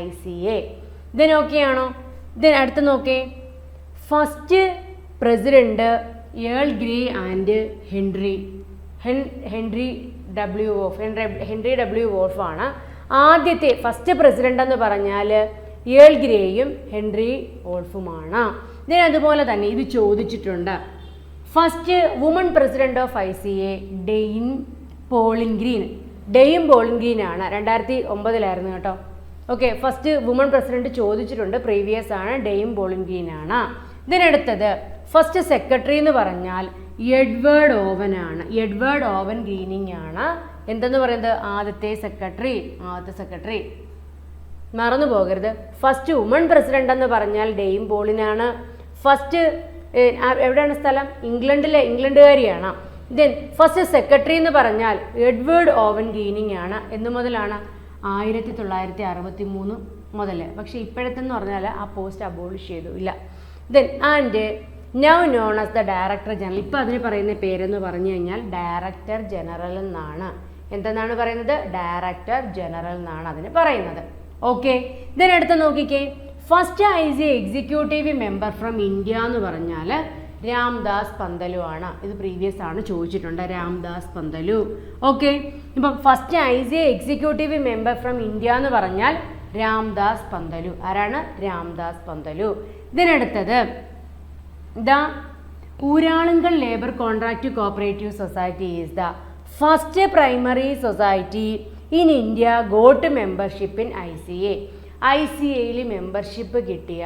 ICA. ദെൻ ഓക്കെ ആണോ? ദെൻ അടുത്ത് നോക്കേ, first president Earl Grey and Henry W Wolff ആണ്. ആദ്യത്തെ ഫസ്റ്റ് പ്രസിഡന്റ് എന്ന് പറഞ്ഞാൽ ഏൾ ഗ്രേയും ഹെൻറി വോൾഫുമാണ്. ദെൻ അതുപോലെ തന്നെ ഇത് ചോദിച്ചിട്ടുണ്ട്, first woman president of ICA Dame Pauline Green ആണ്. 2009 കേട്ടോ. ഓക്കെ, ഫസ്റ്റ് വുമൺ പ്രസിഡന്റ് ചോദിച്ചിട്ടുണ്ട്, പ്രീവിയസ് ആണ്, ഡെയിൻ പോളിൻ ഗ്രീൻ ആണ്. ഇതിനടുത്തത് ഫസ്റ്റ് സെക്രട്ടറി എന്ന് പറഞ്ഞാൽ എഡ്വേർഡ് ഓവൻ ഗ്രീനിങ് ആണ്. എന്തെന്ന് പറയുന്നത്? ആദ്യത്തെ സെക്രട്ടറി. മറന്നു പോകരുത്. ഫസ്റ്റ് വുമൺ പ്രസിഡന്റ് എന്ന് പറഞ്ഞാൽ ഡെയിൻ പോളിനാണ്. ഫസ്റ്റ് എവിടെയാണ് സ്ഥലം? ഇംഗ്ലണ്ടുകാരിയാണ്. ദെൻ ഫസ്റ്റ് സെക്രട്ടറി എന്ന് പറഞ്ഞാൽ എഡ്വേർഡ് ഓവൻ ഗ്രീനിങ് ആണ്. എന്ന് മുതലാണ്? 1963 മുതൽ. പക്ഷേ ഇപ്പോഴത്തെന്ന് പറഞ്ഞാൽ ആ പോസ്റ്റ് അബോളിഷ് ചെയ്തു ഇല്ല. Then and now known as the director general. ഇപ്പോൾ അതിന് പറയുന്ന പേരെന്ന് പറഞ്ഞു കഴിഞ്ഞാൽ ഡയറക്ടർ ജനറൽ എന്നാണ്. എന്തെന്നാണ് പറയുന്നത്? ഡയറക്ടർ ജനറൽ എന്നാണ് അതിന് പറയുന്നത്. ഓക്കെ, ഇതിനടുത്ത് നോക്കിക്കേ, first ICA executive member from India എന്ന് പറഞ്ഞാൽ രാംദാസ് പന്തലു ആണ്. ഇത് പ്രീവിയസ് ആണ്, ചോദിച്ചിട്ടുണ്ട്, രാംദാസ് പന്തലു. ഓക്കെ, ഇപ്പം first ICA executive member from India എന്ന് പറഞ്ഞാൽ രാംദാസ് പന്തലു. ആരാണ്? രാംദാസ് പന്തലു. ഇതിനടുത്തത് the Uralungal labour contract cooperative society is the first primary society in India got membership in ICA. ICAയിൽ മെമ്പർഷിപ്പ് കിട്ടിയ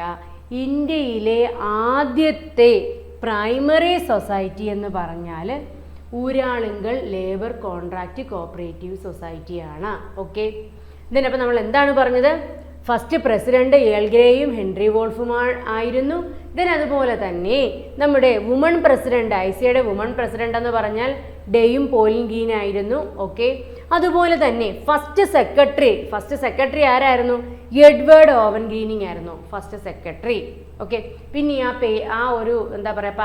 ഇന്ത്യയിലെ ആദ്യത്തെ പ്രൈമറി സൊസൈറ്റി എന്ന് പറഞ്ഞാൽ ഊരാളുങ്കൽ ലേബർ കോൺട്രാക്റ്റ് കോപ്പറേറ്റീവ് സൊസൈറ്റിയാണ്. ഓക്കെ, ഇതിനപ്പോൾ നമ്മൾ എന്താണ് പറഞ്ഞത്? ഫസ്റ്റ് പ്രസിഡന്റ് ഏൽഗ്രേയും ഹെൻറി വോൾഫും ആയിരുന്നു. അതുപോലെ തന്നെ നമ്മുടെ വുമൺ പ്രസിഡന്റ്, ICAയുടെ വുമൺ പ്രസിഡന്റ് എന്ന് പറഞ്ഞാൽ ഡെയും പോലിൻഗീൻ ആയിരുന്നു. ഓക്കെ, അതുപോലെ തന്നെ ഫസ്റ്റ് സെക്രട്ടറി ആരായിരുന്നു? എഡ്വേർഡ് ഓവൻ ഗീനിങ് ആയിരുന്നു ഫസ്റ്റ് സെക്രട്ടറി. ഓക്കെ, പിന്നെ ആ ഒരു എന്താ പറയുക,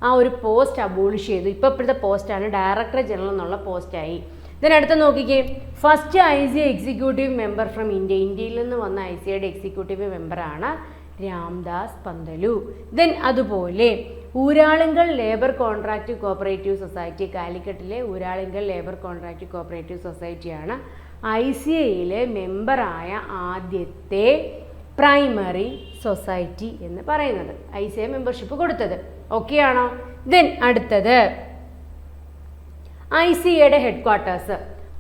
ആ ഒരു പോസ്റ്റ് അബോളിഷ് ചെയ്തു. ഇപ്പോഴത്തെ പോസ്റ്റാണ് ഡയറക്ടർ ജനറൽ എന്നുള്ള പോസ്റ്റായി. ഇതിനടുത്ത് നോക്കിക്കേ, first ICA executive member from ഇന്ത്യയിൽ നിന്ന് വന്ന ICAയുടെ എക്സിക്യൂട്ടീവ് മെമ്പറാണ് രാംദാസ് പന്തലു. അതുപോലെ Uralungal labour contract cooperative society, കാലിക്കറ്റിലെ ഊരാളുങ്കൽ ലേബർ കോൺട്രാക്റ്റ് കോപ്പറേറ്റീവ് സൊസൈറ്റിയാണ് ICAയിലെ മെമ്പറായ ആദ്യത്തെ പ്രൈമറി സൊസൈറ്റി എന്ന് പറയുന്നത്. ICA മെമ്പർഷിപ്പ് കൊടുത്തത്. ഓക്കെ ആണോ? അടുത്തത് ICAയുടെ ഹെഡ് ക്വാർട്ടേഴ്സ്.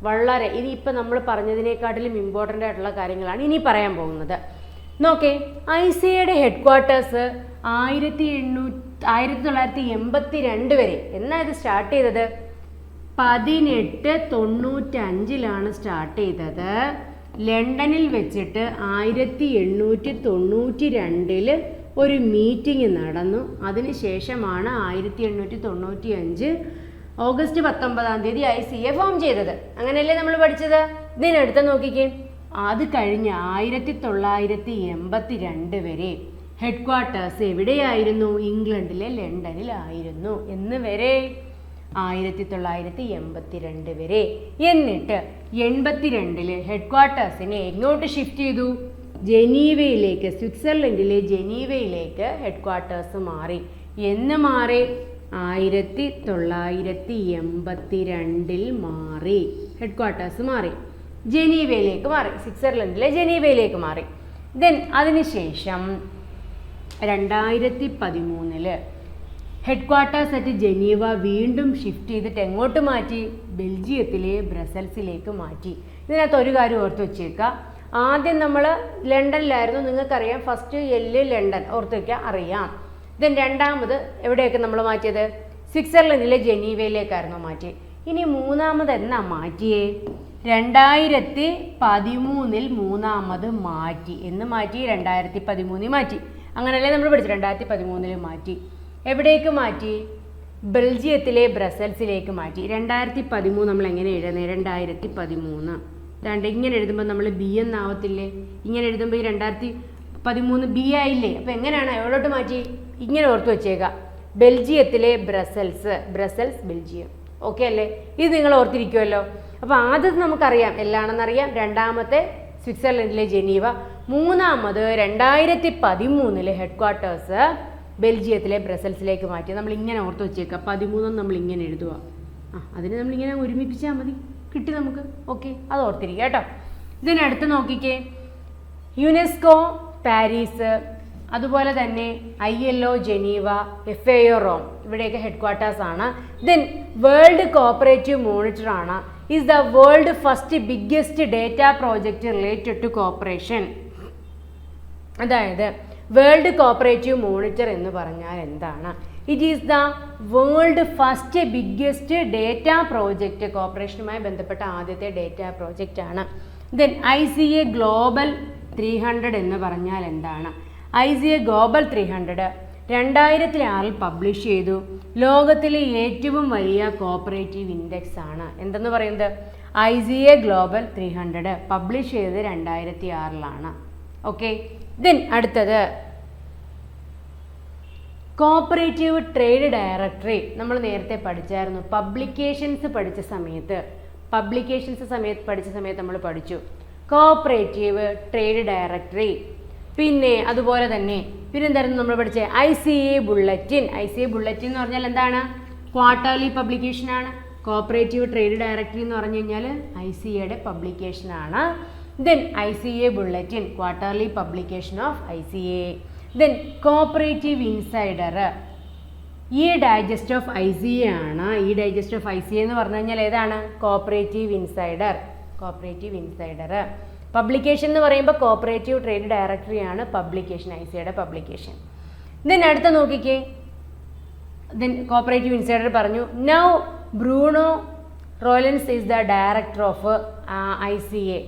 വളരെ ഇനിയിപ്പോൾ നമ്മൾ പറഞ്ഞതിനേക്കാട്ടിലും ഇമ്പോർട്ടൻ്റ് ആയിട്ടുള്ള കാര്യങ്ങളാണ് ഇനി പറയാൻ പോകുന്നത്. നോക്കേ, ICAയുടെ ഹെഡ് ക്വാർട്ടേഴ്സ് 1982 വരെ. എന്നാ ഇത് സ്റ്റാർട്ട് ചെയ്തത്? 1895 സ്റ്റാർട്ട് ചെയ്തത്. ലണ്ടനിൽ വെച്ചിട്ട് 1892 ഒരു മീറ്റിംഗ് നടന്നു. അതിനുശേഷമാണ് 1895 ഓഗസ്റ്റ് 19 ICA ഫോം ചെയ്തത്. അങ്ങനെയല്ലേ നമ്മൾ പഠിച്ചത്? ഇതിനടുത്ത് നോക്കിക്കേ, അത് കഴിഞ്ഞ് 1982 വരെ ഹെഡ് ക്വാർട്ടേഴ്സ് എവിടെയായിരുന്നു? ഇംഗ്ലണ്ടിലെ ലണ്ടനിലായിരുന്നു. എന്ന് വരെ? 1982 വരെ. എന്നിട്ട് 82 ഹെഡ് ക്വാർട്ടേഴ്സിനെ എങ്ങോട്ട് ഷിഫ്റ്റ് ചെയ്തു? ജനീവയിലേക്ക്, സ്വിറ്റ്സർലൻഡിലെ ജനീവയിലേക്ക് ഹെഡ് ക്വാർട്ടേഴ്സ് മാറി. എന്ന് മാറി? 1982 മാറി. ഹെഡ് ക്വാർട്ടേഴ്സ് മാറി, ജനീവയിലേക്ക് മാറി, സ്വിറ്റ്സർലൻഡിലെ ജനീവയിലേക്ക് മാറി. അതിനുശേഷം 2013 ഹെഡ് ക്വാർട്ടേഴ്സ് അറ്റ് ജനീവ വീണ്ടും ഷിഫ്റ്റ് ചെയ്തിട്ട് എങ്ങോട്ട് മാറ്റി? ബെൽജിയത്തിലെ ബ്രസൽസിലേക്ക് മാറ്റി. ഇതിനകത്ത് ഒരു കാര്യം ഓർത്ത് വെച്ചേക്കുക. ആദ്യം നമ്മൾ ലണ്ടനിലായിരുന്നു, നിങ്ങൾക്കറിയാം. ഫസ്റ്റ് ലണ്ടൻ ഓർത്ത് വയ്ക്കുക, അറിയാം. രണ്ടാമത് എവിടെയൊക്കെ നമ്മൾ മാറ്റിയത്? സ്വിറ്റ്സർലൻഡിലെ ജനീവയിലേക്കായിരുന്നു മാറ്റി. ഇനി മൂന്നാമത് എന്നാ മാറ്റിയേ? 2013 മൂന്നാമത് മാറ്റി. എന്ന് മാറ്റി? 2013 മാറ്റി. അങ്ങനെയല്ലേ നമ്മൾ പഠിച്ചു? 2013 മാറ്റി. എവിടേക്ക് മാറ്റി? ബെൽജിയത്തിലെ ബ്രസൽസിലേക്ക് മാറ്റി. 2013 നമ്മൾ എങ്ങനെ എഴുതുന്നത്? 2013 ഇങ്ങനെ എഴുതുമ്പോൾ നമ്മൾ ബി എന്നാവത്തില്ലേ? ഇങ്ങനെ എഴുതുമ്പോൾ ഈ 2013 ബി ആയില്ലേ? അപ്പോൾ എങ്ങനെയാണ് എവിടോട്ട് മാറ്റി? ഇങ്ങനെ ഓർത്ത് വെച്ചേക്കുക, ബെൽജിയത്തിലെ ബ്രസൽസ്, ബെൽജിയം. ഓക്കെ അല്ലേ? ഇത് നിങ്ങൾ ഓർത്തിരിക്കുമല്ലോ. അപ്പോൾ ആദ്യം നമുക്കറിയാം എല്ലാണെന്നറിയാം. രണ്ടാമത്തെ സ്വിറ്റ്സർലൻഡിലെ ജനീവ. മൂന്നാമത് 2013 ഹെഡ് ക്വാർട്ടേഴ്സ് ബെൽജിയത്തിലെ ബ്രസൽസിലേക്ക് മാറ്റി. നമ്മൾ ഇങ്ങനെ ഓർത്ത് വെച്ചേക്കുക. 13 നമ്മൾ ഇങ്ങനെ എഴുതുക. അതിന് നമ്മളിങ്ങനെ ഒരുമിപ്പിച്ചാൽ മതി, കിട്ടി നമുക്ക്. ഓക്കെ, അത് ഓർത്തിരിക്കുക കേട്ടോ. ഇതിനടുത്ത് നോക്കിക്കേ, യുനെസ്കോ പാരീസ്, അതുപോലെ തന്നെ ILO ജനീവ, FAO റോം, ഇവിടെയൊക്കെ ഹെഡ് ക്വാർട്ടേഴ്സ് ആണ്. വേൾഡ് കോപ്പറേറ്റീവ് മോണിറ്റർ ആണ്. Is the world first biggest data project related to cooperation. അതായത് വേൾഡ് കോപ്പറേറ്റീവ് മോണിറ്റർ എന്ന് പറഞ്ഞാൽ എന്താണ്? It is the world first biggest data project, കോപ്പറേഷനുമായി ബന്ധപ്പെട്ട ആദ്യത്തെ ഡേറ്റ പ്രോജക്റ്റ് ആണ്. ICA ഗ്ലോബൽ 300 എന്ന് പറഞ്ഞാൽ എന്താണ്? ICA ഗ്ലോബൽ 300 2006 പബ്ലിഷ് ചെയ്തു. ലോകത്തിലെ ഏറ്റവും വലിയ കോപ്പറേറ്റീവ് ഇൻഡെക്സ് ആണ്. എന്തെന്ന് പറയുന്നത്? ICA ഗ്ലോബൽ 300 പബ്ലിഷ് ചെയ്തത് 2006. ഓക്കെ, അടുത്തത് കോപ്പറേറ്റീവ് ട്രേഡ് ഡയറക്ടറി. നമ്മൾ നേരത്തെ പഠിച്ചായിരുന്നു. പബ്ലിക്കേഷൻസ് പഠിച്ച സമയത്ത് നമ്മൾ പഠിച്ചു കോപ്പറേറ്റീവ് ട്രേഡ് ഡയറക്ടറി. പിന്നെ അതുപോലെ തന്നെ പിന്നെന്തായിരുന്നു നമ്മൾ പഠിച്ചത്? ICA bulletin. ICA ബുള്ളറ്റിൻ എന്ന് പറഞ്ഞാൽ എന്താണ്? ക്വാർട്ടർലി പബ്ലിക്കേഷനാണ്. കോപ്പറേറ്റീവ് ട്രേഡ് ഡയറക്ടറി എന്ന് പറഞ്ഞു കഴിഞ്ഞാൽ ICAയുടെ പബ്ലിക്കേഷനാണ്. Then ICA Bulletin, quarterly publication of ICA. Then Cooperative Insider. ഈ digest of I C A ആണ്. ഈ digest of I C A എന്ന് പറഞ്ഞു കഴിഞ്ഞാൽ ഏതാണ്? Cooperative insider. Cooperative insider. Publication എന്ന് പറയുമ്പോൾ കോപ്പറേറ്റീവ് ട്രേഡ് ഡയറക്ടറി ആണ് പബ്ലിക്കേഷൻ, ഐ സി എയുടെ പബ്ലിക്കേഷൻ. ദെൻ അടുത്ത നോക്കിക്കേ, ദെൻ കോപ്പറേറ്റീവ് ഇൻസൈഡർ പറഞ്ഞു. Now Bruno റോലൻസ് is the director of I C A.